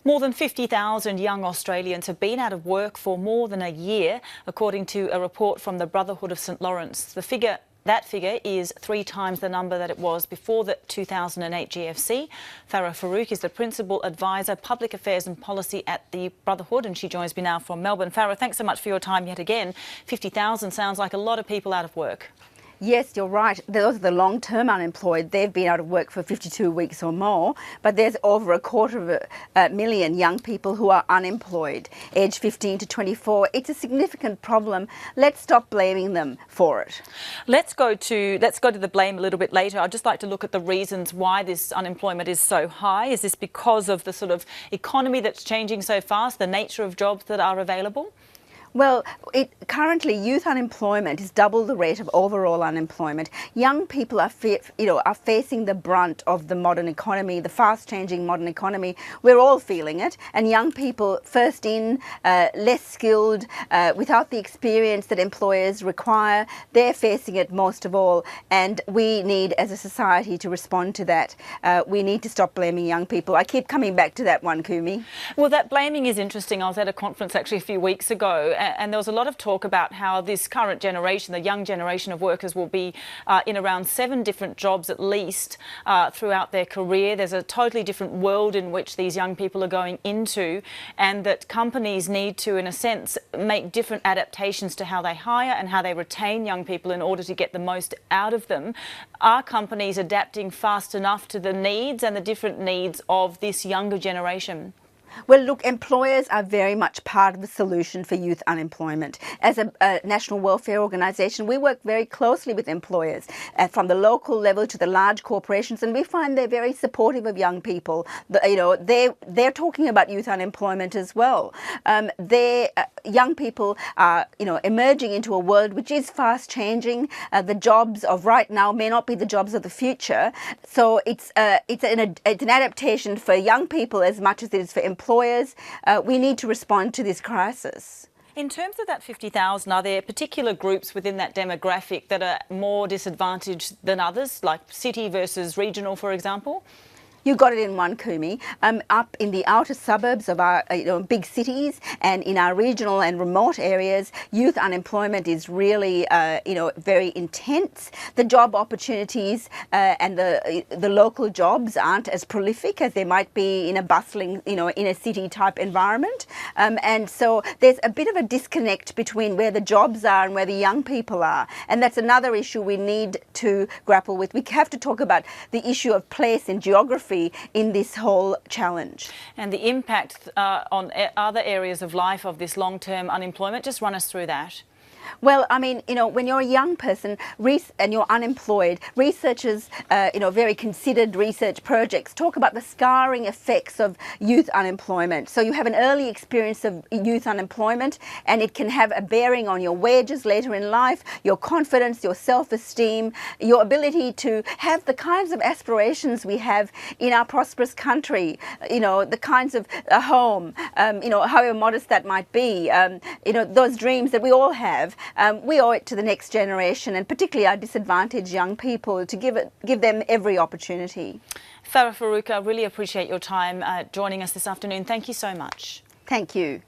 More than 50,000 young Australians have been out of work for more than a year, according to a report from the Brotherhood of St Laurence. That figure is 3 times the number that it was before the 2008 GFC. Farah Farouque is the Principal Advisor, Public Affairs and Policy at the Brotherhood, and she joins me now from Melbourne. Farah, thanks so much for your time yet again. 50,000 sounds like a lot of people out of work. Yes, you're right. Those are the long-term unemployed. They've been out of work for 52 weeks or more, but there's over 250,000 young people who are unemployed, aged 15 to 24. It's a significant problem. Let's stop blaming them for it. Let's go to the blame a little bit later. I'd just like to look at the reasons why this unemployment is so high. Is this because of the sort of economy that's changing so fast, the nature of jobs that are available? Well, currently youth unemployment is double the rate of overall unemployment. Young people are facing the brunt of the modern economy, the fast-changing modern economy. We're all feeling it, and young people, first in, less skilled, without the experience that employers require, they're facing it most of all. And we need, as a society, to respond to that. We need to stop blaming young people. I keep coming back to that one, Kumi. Well, that blaming is interesting. I was at a conference actually a few weeks ago, and there was a lot of talk about how this current generation, the young generation of workers, will be in around 7 different jobs at least throughout their career. There's a totally different world in which these young people are going into, and that companies need to, in a sense, make different adaptations to how they hire and how they retain young people in order to get the most out of them. Are companies adapting fast enough to the needs and the different needs of this younger generation? Well, look, employers are very much part of the solution for youth unemployment. As a national welfare organisation, we work very closely with employers from the local level to the large corporations, and we find they're very supportive of young people. They're talking about youth unemployment as well. Young people are, emerging into a world which is fast changing. The jobs of right now may not be the jobs of the future. So it's an adaptation for young people as much as it is for employers. We need to respond to this crisis. In terms of that 50,000, are there particular groups within that demographic that are more disadvantaged than others, like city versus regional, for example? You got it in one, Kumi. Up in the outer suburbs of our big cities and in our regional and remote areas, youth unemployment is really very intense. The job opportunities and the local jobs aren't as prolific as they might be in a bustling, in a city type environment. And so there's a bit of a disconnect between where the jobs are and where the young people are. And that's another issue we need to grapple with. We have to talk about the issue of place and geography in this whole challenge. And the impact on other areas of life of this long-term unemployment, just run us through that. Well, I mean, when you're a young person and you're unemployed, researchers, very considered research projects talk about the scarring effects of youth unemployment. So you have an early experience of youth unemployment, and it can have a bearing on your wages later in life, your confidence, your self-esteem, your ability to have the kinds of aspirations we have in our prosperous country, the kinds of a home, however modest that might be, those dreams that we all have. We owe it to the next generation, and particularly our disadvantaged young people, to give them every opportunity. Farah Farouque, I really appreciate your time joining us this afternoon. Thank you so much. Thank you.